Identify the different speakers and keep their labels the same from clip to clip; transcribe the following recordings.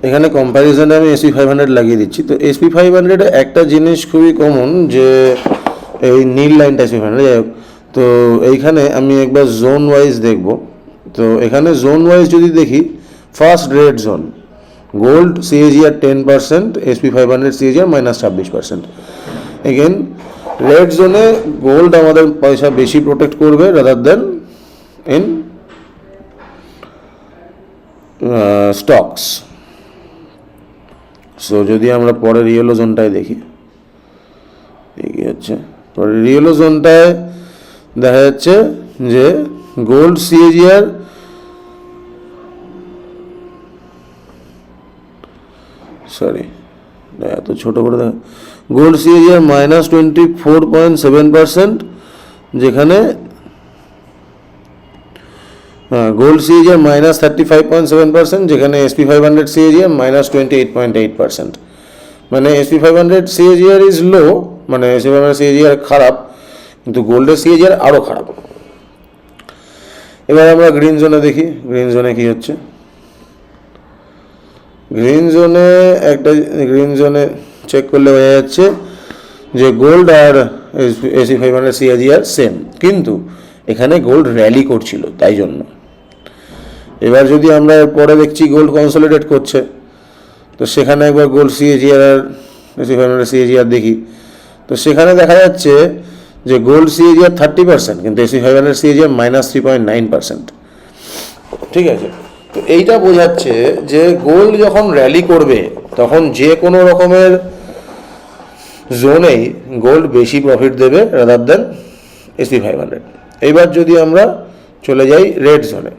Speaker 1: এখানে কম্প্যারিজনে আমি SP500 লাগিয়ে দিচ্ছি। তো SP500 একটা জিনিস খুবই কমন, যে এই নীল লাইনটা SP500, যাই হোক। তো এইখানে আমি একবার জোন ওয়াইজ দেখব। তো এখানে জোন ওয়াইজ যদি দেখি, first red zone gold CAGR 10%, SP500 CAGR -26%। Again red জোনে গোল্ড আমাদের পয়সা বেশি প্রোটেক্ট করবে rather than in stocks. So যদি আমরা পরের ইয়েলো জোনটায় দেখি, কি হচ্ছে পরের ইয়েলো জোনটায় দেখা যাচ্ছে যে গোল্ড CAGR এত ছোট করে দেখা, গোল্ড CAGR -24.7%, যেখানে গোল্ড CAGR -35.7%, যেখানে SP500 CAGR -28.8%। মানে SP500 CAGR ইজ লো, মানে SP500 CAGR খারাপ, কিন্তু গোল্ডের CAGR আরও খারাপ। এবার আমরা গ্রিন জোনে দেখি, গ্রিন জোনে কি হচ্ছে। গ্রিন জোনে চেক করলে বোঝা যাচ্ছে যে গোল্ড আর SP500 CAGR সেম, কিন্তু এখানে গোল্ড র্যালি করছিল তাই জন্য। এবার যদি আমরা পরে দেখছি গোল্ড কনসলিডেট করছে, তো সেখানে একবার গোল্ড CAGR আর SP500 CAGR দেখি, তো সেখানে দেখা যাচ্ছে যে গোল্ড CAGR 30%, কিন্তু SP500 CAGR -3.9%। ঠিক আছে, তো এইটা বোঝাচ্ছে যে গোল্ড যখন র্যালি করবে তখন যে কোনো রকমের জোনেই গোল্ড বেশি প্রফিট দেবে রাদার দেন SP500। এইবার যদি আমরা চলে যাই রেড জোনে,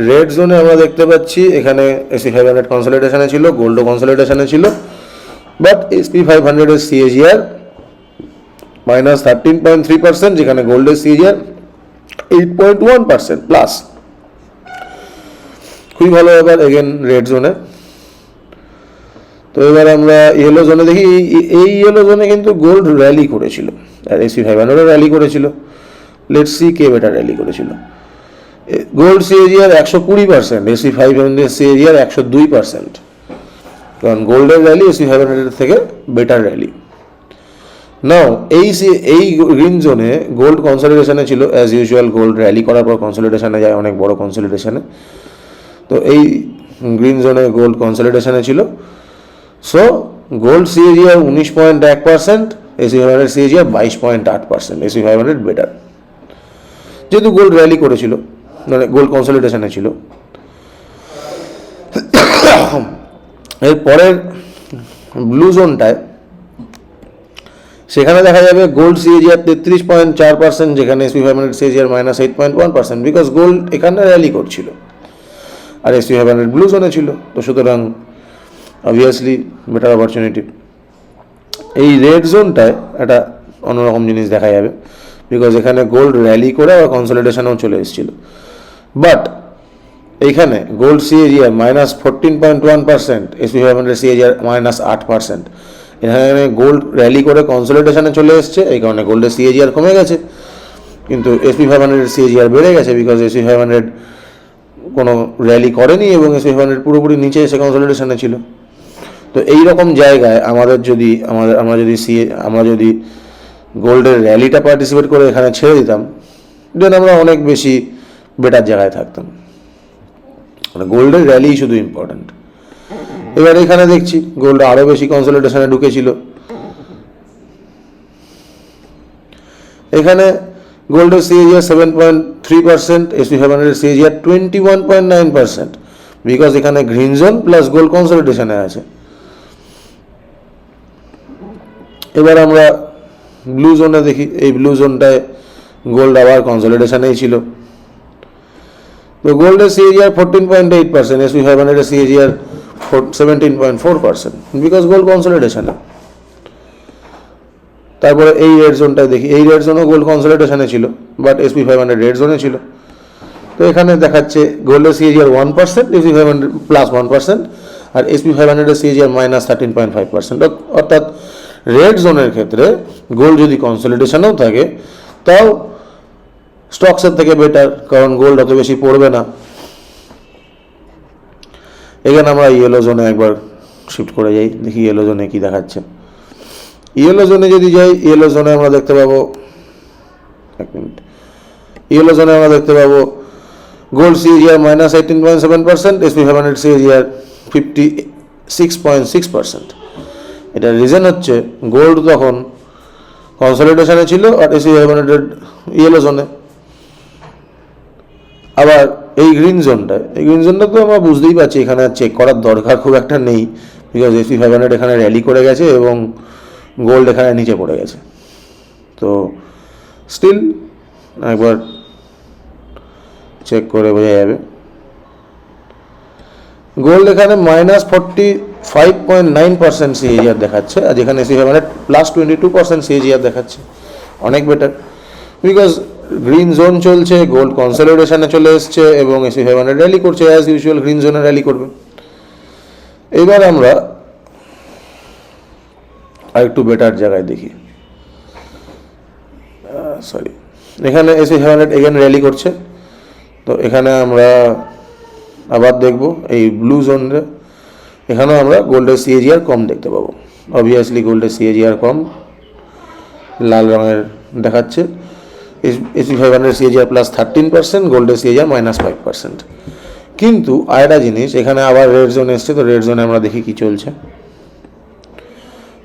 Speaker 1: রেড জোনে আমরা দেখতে পাচ্ছি এখানে SP500 কনসলিডেশনে ছিল, গোল্ডও কনসলিডেশনে ছিল, বাট SP500 এর CAGR -13.3%, যেখানে গোল্ডের CAGR 8.1% প্লাস। খুবই ভালো ব্যাপার এগেন রেড জোনে। তো এবার আমরা ইয়েলো জোনে দেখি, এই ইয়েলো জোনে কিন্তু গোল্ড র্যালি করেছিল আর SP500 র্যালি করেছিল। লেটস সি কে বেটার র্যালি করেছিল। গোল্ড CAGR 120%, SP500 CAGR 102%, কারণ গোল্ডের র্যালি SP500 থেকে বেটার র্যালি। নাও এই গ্রিন জোনে গোল্ড কনসলিডেশনে ছিল, অ্যাজ ইউজুয়াল গোল্ড র্যালি করার পর কনসলিডেশনে যায়, অনেক বড় কনসলিডেশনে। তো এই গ্রিন জোনে গোল্ড কনসলিডেশনে ছিল। So gold CAGR 19.1%, SP500 CAGR 22.8%, SP500 better, যেহেতু গোল্ড র্যালি করেছিল, মানে গোল্ড কনসলিডেশনে ছিল। এর পরের ব্লু জোনটায় সেখানে দেখা যাবে গোল্ড CAGR 33.4%, যেখানে SP500 CAGR -8.1%, বিকজ গোল্ড এখানে র্যালি করছিল আর SP500 ব্লু জোনে ছিল। তো সুতরাং অবভিয়াসলি বেটার অপরচুনিটি। এই রেড জোনটায় একটা অন্যরকম জিনিস দেখা যাবে, বিকজ এখানে গোল্ড র্যালি করে আবার কনসলিডেশনেও চলে এসেছিল, বাট এইখানে গোল্ড CAGR -14.1%, SP500 CAGR -8%। এখানে গোল্ড র্যালি করে কনসলিডেশনে চলে এসছে, এই কারণে গোল্ডের CAGR কমে গেছে, কিন্তু SP500 CAGR বেড়ে গেছে, বিকজ SP500 কোনো র্যালি করেনি এবং SP500 পুরোপুরি নিচে এসে কনসলিডেশনে ছিল। তো এই রকম জায়গায় আমরা যদি গোল্ডের র্যালিটা পার্টিসিপেট করে এখানে ছেড়ে দিতাম, দেন আমরা অনেক বেশি বেটার জায়গায় থাকতাম। মানে গোল্ডের র্যালি শুধু ইম্পর্ট্যান্ট। এবার এখানে দেখছি গোল্ড আরও বেশি কনসলিডেশনে ঢুকেছিল। এখানে গোল্ডের CAGR 7.3%, SP500 CAGR 21.9%, বিকজ এখানে গ্রিন জোন প্লাস গোল্ড কনসলিডেশনে আছে। এবার আমরা ব্লু জোনে দেখি, এই ব্লু জোনটায় গোল্ড আবার কনসলিডেশনেই ছিল। তো গোল্ডের CAGR 14.8%, SP500 CAGR 17.4%, because gold কনসলিডেশনে। তারপরে এই রেড জোনটায় দেখি, এই রেড জোনও গোল্ড কনসলিডেশনে ছিল, বাট SP500 রেড জোনে ছিল। তো এখানে দেখাচ্ছে গোল্ডের CAGR 1%, SP500 +1%, আর SP500 CAGR -13.5%। অর্থাৎ রেড জোনের ক্ষেত্রে গোল্ড যদি কনসলিডেশনেও থাকে তাও স্টকসের থেকে বেটার, কারণ গোল্ড অত বেশি পড়বে না। এখানে আমরা ইয়েলো জোনে একবার শিফট করে যাই, দেখি ইয়েলো জোনে কী দেখাচ্ছে। ইয়েলো জোনে যদি যাই, ইয়েলো জোনে আমরা দেখতে পাবো, এক মিনিট, ইয়েলো জোনে আমরা দেখতে পাবো গোল্ড সিএজিআর -18.7%, SP500 সিএজিআর 56.6%। এটার রিজন হচ্ছে গোল্ড তখন কনসলিডেশনে ছিল আর SP500 ইয়েলো জোনে। আবার এই গ্রিন জোনটা তো আমরা বুঝতেই পারছি এখানে চেক করার দরকার খুব একটা নেই, বিকজ SP500 এখানে র্যালি করে গেছে এবং গোল্ড এখানে নিচে পড়ে গেছে। তো স্টিল একবার চেক করে বোঝা যাবে। গোল্ড এখানে -45.9% সিএজিআর দেখাচ্ছে, আর যেখানে SP500 +22% সিএজিআর দেখাচ্ছে, অনেক বেটার। বিকজ গ্রিন জোন চলছে, গোল্ড কনসলিডেশনে চলে এসছে এবং SP500 র্যালি করছে, অ্যাজ ইউজুয়াল গ্রিন জোনে র্যালি করবে। এবার আমরা আরেকটু বেটার জায়গায় দেখি, সরি, এখানে SP500 এগেন র্যালি করছে। তো এখানে আমরা আবার দেখব এই ব্লু জোনে, এখানেও আমরা গোল্ডের সিএজিআর কম দেখতে পাবো। অবভিয়াসলি গোল্ডের সিএজিআর কম, লাল রঙের দেখাচ্ছে। SP500 সিএজিআর +13%, গোল্ডের সিএজিআর -5%। কিন্তু আরেকটা জিনিস, এখানে আবার রেড জোন এসছে, তো রেড জোনে আমরা দেখি কি চলছে।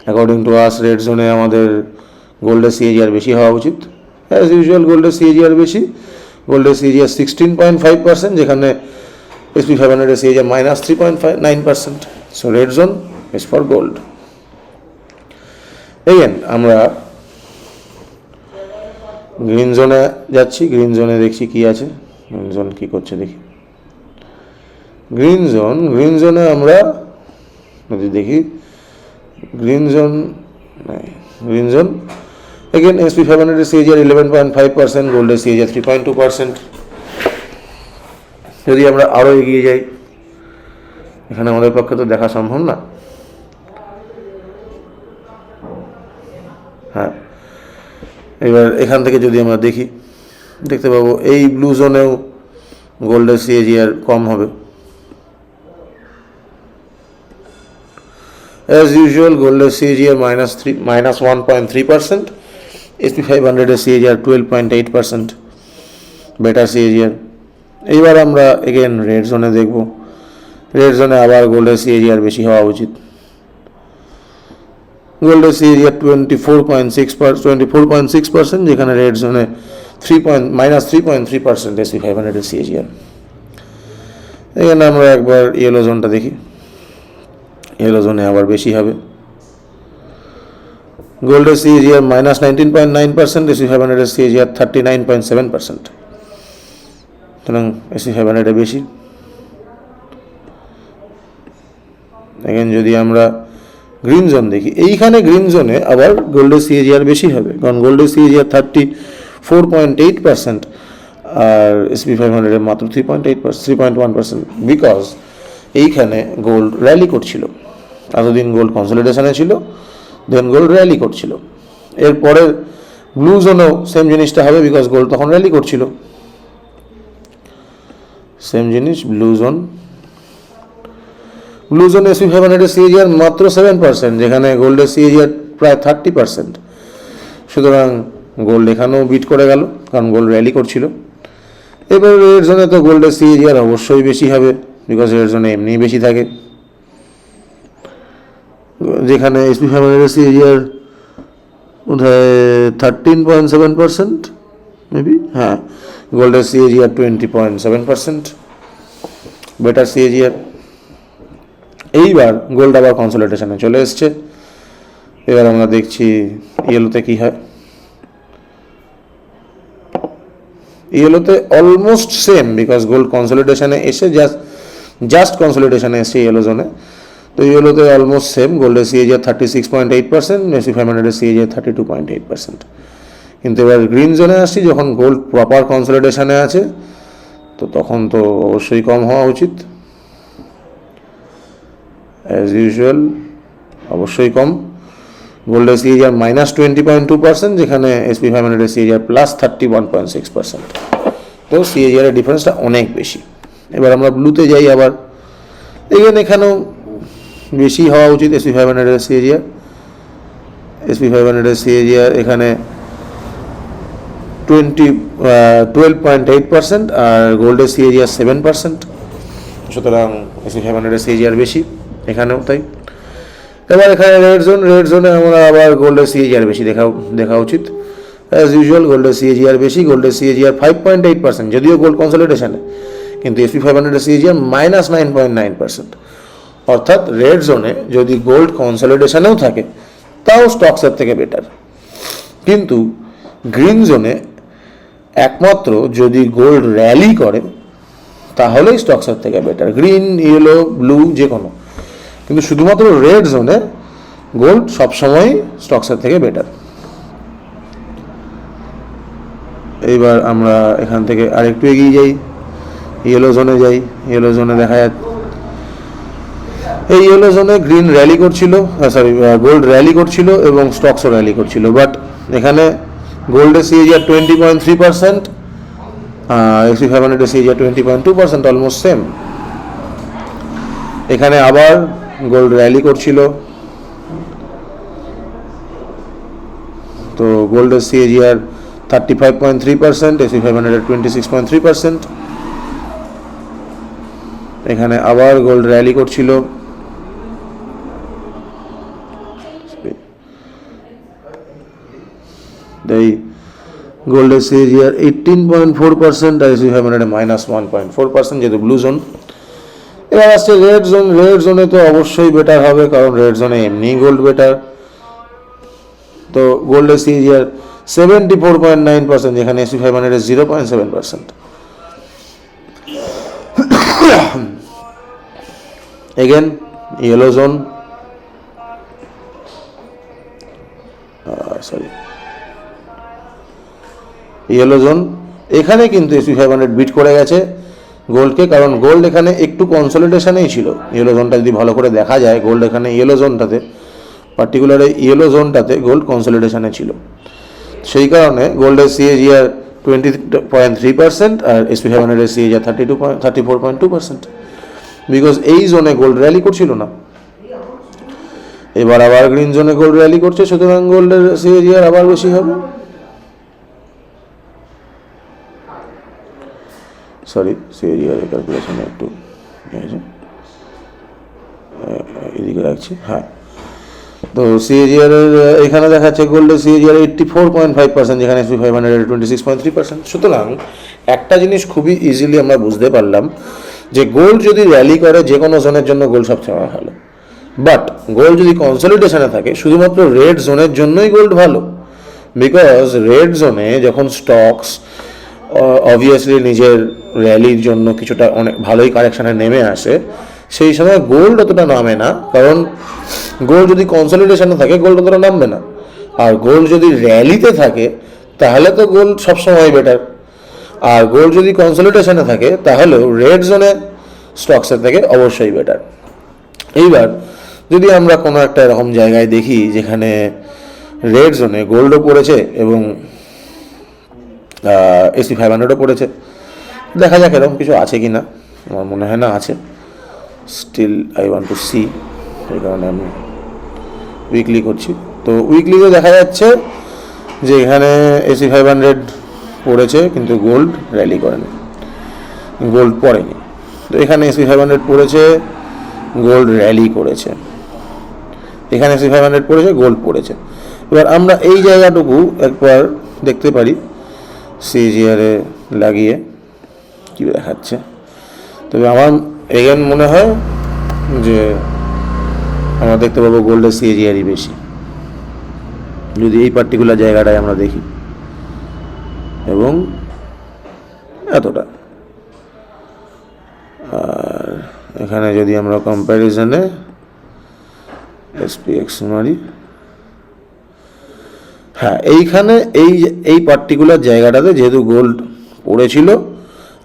Speaker 1: অ্যাকর্ডিং টু আস রেড জোনে আমাদের গোল্ডের সিএজিআর বেশি হওয়া উচিত, অ্যাজ ইউজুয়াল গোল্ডের সিএজিআর বেশি। গোল্ডের সিএজিআর 16.5%, যেখানে SP500 CAGR -3.9%। So red zone is for gold. Again আমরা গ্রিন জোনে যাচ্ছি, গ্রিন জোনে দেখছি কি আছে, গ্রিন জোন কী করছে দেখি। গ্রিন জোনে আমরা যদি দেখি, green zone again SP500 CAGR 11.5%, গোল্ডের সিএজিআর 3.2%। যদি আমরা আরও এগিয়ে যাই, এখানে আমাদের পক্ষে তো দেখা সম্ভব না। হ্যাঁ, এবার এখান থেকে যদি আমরা দেখি, দেখতে পাবো এই ব্লু জোনেও গোল্ডের সিএজিআর কম হবে। অ্যাজ ইউজুয়াল গোল্ডের CAGR -1.3%, SP500 CAGR 12.8%, better CAGR. এইবার আমরা এগেন রেড জোনে দেখব, রেড জোনে আবার গোল্ডের সিএজিআর বেশি হওয়া উচিত। গোল্ডের সিএজিআর 24.6%, যেখানে রেড জোনে -3.3% SP500 সিএজিআর। এখানে আমরা একবার ইয়েলো জোনটা দেখি, ইয়েলো জোনে আবার বেশি হবে। গোল্ডের সিএজিআর -19.9%, SP500 সিএজিআর 39.7%, সুতরাং SP500 বেশি। এখানে যদি আমরা গ্রিন জোন দেখি, এইখানে গ্রিন জোনে আবার গোল্ডের সিএজিআর বেশি হবে, কারণ গোল্ডের সিএজিআর 34.8% আর SP500 মাত্র 3.1%, বিকজ এইখানে গোল্ড র্যালি করছিল। এতদিন গোল্ড কনসলিডেশনে ছিল, দেন গোল্ড র্যালি করছিল। এরপরে ব্লু জোনেও সেম জিনিসটা হবে, বিকজ গোল্ড তখন র্যালি করছিল। সেম জিনিস ব্লু জোন SP500 সিএজিআর মাত্র 7%, যেখানে গোল্ডের সিএজিআর প্রায় 30%। সুতরাং গোল্ড এখানেও বিট করে গেল, কারণ গোল্ড র্যালি করছিল। এবার রেড জোনে তো গোল্ডের সিএজিআর অবশ্যই বেশি হবে, বিকজ রেড জোনে এমনিই বেশি থাকে। যেখানে SP500 সিএজিআর বোধহয় 13.7% মেবি, হ্যাঁ, গোল্ডের সিএজিআর 20.7%, বেটার সিএজিআর। এইবার গোল্ড আবার কনসলিডেশনে চলে এসছে। এবার আমরা দেখছি ইয়েলোতে কি হয়। ইয়েলোতে অলমোস্ট সেম, বিকজ গোল্ড কনসলিডেশনে এসে জাস্ট কনসলিডেশনে এসছে ইয়েলো জোনে। তো ইয়েলোতে অলমোস্ট সেম, গোল্ডের সিএজিআর 36.8%, SP500 সিএজিআর 32.8%। কিন্তু এবার গ্রিন জোনে আসছি, যখন গোল্ড প্রপার কনসলিডেশনে আছে, তো তখন তো অবশ্যই কম হওয়া উচিত। অ্যাজ ইউজুয়াল অবশ্যই কম। গোল্ডের সিএজিআর -20.2%, যেখানে SP500 সিএজিআর +31.6%। তো সিএজিআর ডিফারেন্সটা অনেক বেশি। এবার আমরা ব্লুতে যাই আবার, এখানেও বেশি হওয়া উচিত SP500 এর সিএজিআর। SP500 এর সিএজিআর এখানে 12.8%, আর গোল্ডের সিএজিআর 7%, সুতরাং SP500 এর সিএজিআর বেশি এখানেও তাই। এবার এখানে রেড জোনে আমরা আবার গোল্ডের সিএজিআর বেশি দেখা উচিত। অ্যাজ ইউজুয়াল গোল্ডের সিএজিআর বেশি, গোল্ডের সিএজিআর 5.8%, যদিও গোল্ড কনসলিডেশনে, কিন্তু SP500 এর সিএজিআর -9.9%। অর্থাৎ রেড জোনে যদি গোল্ড কনসলিডেশনেও থাকে তাও স্টকসের থেকে বেটার, কিন্তু গ্রিন জোনে একমাত্র যদি গোল্ড র্যালি করে তাহলেই স্টকসের থেকে বেটার, গ্রিন, ইয়েলো, ব্লু যে কোনো, কিন্তু শুধুমাত্র রেড জোনে গোল্ড সবসময় স্টকসের থেকে বেটার। এইবার আমরা এখান থেকে আরেকটু এগিয়ে যাই, ইয়েলো জোনে যাই। ইয়েলো জোনে দেখা যাচ্ছে এই ইয়েলো জোনে গ্রিন র্যালি করছিল, গোল্ড র্যালি করছিল এবং স্টকসও র্যালি করছিল, বাট এখানে গোল্ডের সিএজিআর 20.3%, SP500 এর সিএজিআর 20.2%, অলমোস্ট সেম। এখানে আবার গোল্ড র্যালি করছিল, তো গোল্ডের সিএজিআর 35.3%, SP500 এর 26.3%। এখানে আবার গোল্ড র্যালি করছিল, তাই গোল্ডের সিএজিআর 18.4%, আর SP500 -1.4%, যেহেতু ব্লু জোন। এবার আসছে রেড জোন। রেড জোনে তো অবশ্যই বেটার হবে, কারণ রেড জোনে এমনি গোল্ড বেটার। তো গোল্ডের সিএজিআর 74.9%, যেখানে SP500 এর 0.7%। Again yellow zone, yellow zone, এখানে কিন্তু SP500 বিট করে গেছে গোল্ডকে, কারণ গোল্ড এখানে একটু কনসলিডেশনেই ছিল। ইয়েলো জোনটা যদি ভালো করে দেখা যায়, গোল্ড এখানে ইয়েলো জোনটাতে, পার্টিকুলার ইয়েলো জোনটাতে গোল্ড কনসলিডেশনে ছিল, সেই কারণে গোল্ডের সিএজিআর 20.3%, আর SP500 এর সিএজিআর 34.2%, বিকজ এই জোনে গোল্ড র্যালি করছিল না। এবার আবার গ্রিন জোনে গোল্ড র্যালি করছে, সুতরাং গোল্ডের সিএজিআর আবার বেশি হবে। সরি, সিএজিআর ক্যালকুলেশনে একটু এদিকে রাখছি। হ্যাঁ, তো সিএজিআর এখানে দেখাচ্ছে গোল্ডের সিএজিআর 84.5%, যেখানে SP500 এর 26.3%। সুতরাং একটা জিনিস খুবই ইজিলি আমরা বুঝতে পারলাম যে গোল্ড যদি র্যালি করে যে কোনো জোনের জন্য গোল্ড সবচেয়ে ভালো, বাট গোল্ড যদি কনসলিডেশনে থাকে শুধুমাত্র রেড জোনের জন্যই গোল্ড ভালো, বিকজ রেড জোনে যখন স্টকস অবভিয়াসলি নিজের র্যালির জন্য কিছুটা অনেক ভালোই কারেকশানে নেমে আসে, সেই সময় গোল্ড অতটা নামে না, কারণ গোল্ড যদি কনসলিডেশনে থাকে গোল্ড অতটা নামবে না। আর গোল্ড যদি র্যালিতে থাকে তাহলে তো গোল্ড সবসময় বেটার, আর গোল্ড যদি কনসলিডেশনে থাকে তাহলেও রেড জোনে স্টকসের থেকে অবশ্যই বেটার। এইবার যদি আমরা কোনো একটা এরকম জায়গায় দেখি যেখানে রেড জোনে গোল্ডও পড়েছে এবং SP500ও পড়েছে, দেখা যাক এরকম কিছু আছে কি না। আমার মনে হয় না আছে, still I want to see, এই কারণে আমি উইকলি করছি। তো উইকলিতে দেখা যাচ্ছে যে এখানে SP500 পড়েছে কিন্তু গোল্ড র্যালি করেনি, গোল্ড পড়েনি। তো এখানে SP500 পড়েছে, গোল্ড র্যালি করেছে, এখানে SP500 পড়েছে, গোল্ড পড়েছে। এবার আমরা এই জায়গাটুকু একবার দেখতে পারি সিএজিআরে লাগিয়ে কী দেখাচ্ছে। তবে আমার এগেন মনে হয় যে আমরা দেখতে পাবো গোল্ডের সিএজিআরই বেশি যদি এই পার্টিকুলার জায়গাটায় আমরা দেখি, এবং এতটা। আর এখানে যদি আমরা কম্প্যারিজনে SPX মারি, হ্যাঁ এইখানে এই পার্টিকুলার জায়গাটাতে যেহেতু গোল্ড পড়েছিল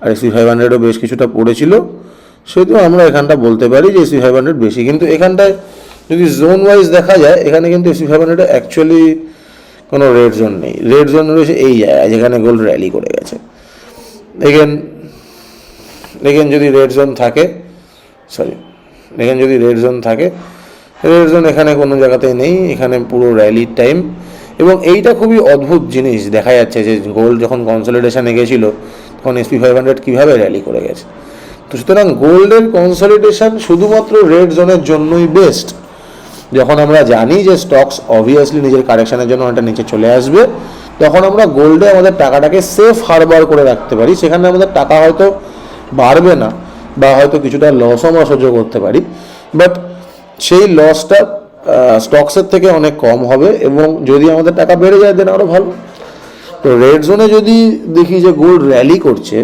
Speaker 1: আর SP500ও বেশ কিছুটা পড়েছিল, সেহেতু আমরা এখানটা বলতে পারি যে SP500 বেশি। কিন্তু এখানটায় যদি জোন ওয়াইজ দেখা যায়, এখানে কিন্তু SP500 অ্যাকচুয়ালি কোনো রেড জোন নেই। রেড জোন রয়েছে এই জায়গায় যেখানে গোল্ড র্যালি করে গেছে। এগেন যদি রেড জোন থাকে, সরি এখানে যদি রেড জোন থাকে, রেড জোন এখানে কোনো জায়গাতেই নেই, এখানে পুরো র্যালির টাইম। এবং এইটা খুবই অদ্ভুত জিনিস দেখা যাচ্ছে যে গোল্ড যখন কনসলিডেশনে গেছিলো তখন SP 500 কীভাবে র্যালি করে গেছে। তো সুতরাং গোল্ডের কনসলিডেশন শুধুমাত্র রেড জোনের জন্যই বেস্ট। যখন আমরা জানি যে স্টকস অবভিয়াসলি নিজের কারেকশানের জন্য অনেকটা নিচে চলে আসবে, তখন আমরা গোল্ডে আমাদের টাকাটাকে সেফ হারবার করে রাখতে পারি। সেখানে আমাদের টাকা হয়তো বাড়বে না বা হয়তো কিছুটা লসও আমরা সহ্য করতে পারি, বাট সেই লসটা স্টকসের থেকে অনেক কম হবে এবং যদি আমাদের টাকা বেড়ে যায় দেন আরও ভালো। তো রেড জোনে যদি দেখি যে গোল্ড র্যালি করছে,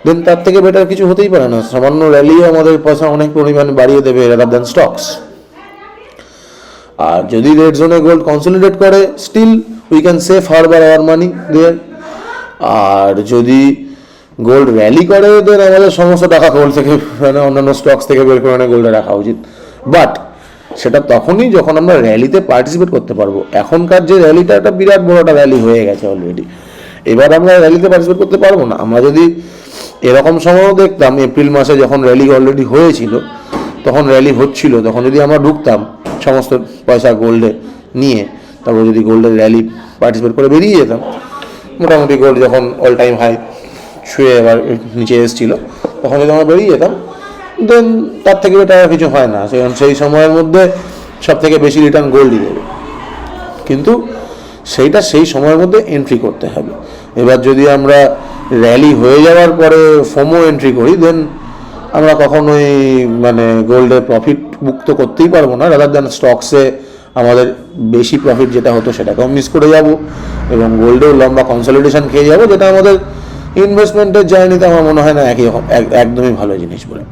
Speaker 1: দেন তার থেকে বেটার কিছু হতেই পারে না। সামান্য র্যালি আমাদের পয়সা অনেক পরিমাণে বাড়িয়ে দেবে রাদার দ্যান স্টকস। আর যদি রেড জোনে গোল্ড কনসলিডেট করে, still we can safe harbour our money there. আর যদি গোল্ড র্যালি করে, দেন আমাদের সমস্ত টাকা গোল্ড থেকে মানে অন্যান্য স্টকস থেকে বের করে গোল্ডে রাখা উচিত। বাট সেটা তখনই যখন আমরা র্যালিতে পার্টিসিপেট করতে পারবো। এখনকার যে র্যালিটা, একটা বিরাট বড় একটা র্যালি হয়ে গেছে অলরেডি, এবার আমরা র্যালিতে পার্টিসিপেট করতে পারবো না। আমরা যদি এরকম সময়ও দেখতাম, এপ্রিল মাসে যখন র্যালি অলরেডি হয়েছিল, তখন র্যালি হচ্ছিল, তখন যদি আমরা ঢুকতাম সমস্ত পয়সা গোল্ডে নিয়ে, তারপর যদি গোল্ডের র্যালি পার্টিসিপেট করে বেরিয়ে যেতাম, মোটামুটি গোল্ড যখন অল টাইম হাই ছুঁয়ে এবার নিচে এসেছিলো, তখন যদি আমরা বেরিয়ে যেতাম, দেন তার থেকে বেটার আর কিছু হয় না। সেই সময়ের মধ্যে সব থেকে বেশি রিটার্ন গোল্ডই দেবে, কিন্তু সেইটা সেই সময়ের মধ্যে এন্ট্রি করতে হবে। এবার যদি আমরা র্যালি হয়ে যাওয়ার পরে ফোমো এন্ট্রি করি, দেন আমরা কখনোই মানে গোল্ডে প্রফিট মুক্ত করতেই পারবো না। রাদার দ্যান স্টকসে আমাদের বেশি প্রফিট যেটা হতো সেটাকেও মিস করে যাব এবং গোল্ডেও লম্বা কনসলিডেশন খেয়ে যাবো, যেটা আমাদের ইনভেস্টমেন্টের জার্নিতে আমার মনে হয় না একদমই ভালো জিনিস বলে।